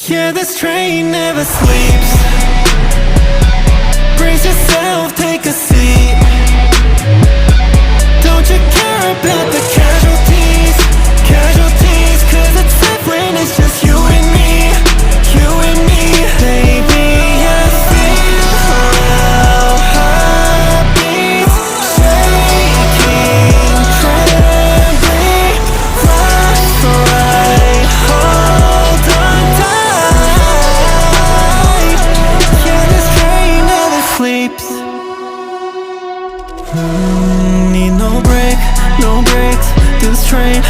Yeah, this train never sleeps. Brace yourself, take a seat. Don't you care about the casualties? Casualties, cause it's safe when it's just you and me. You and me. Baby, I feel our heartbeats shaking, trembling. Flash right, hold on tight. Yeah, this train never sleeps. Need no break, no breaks. This train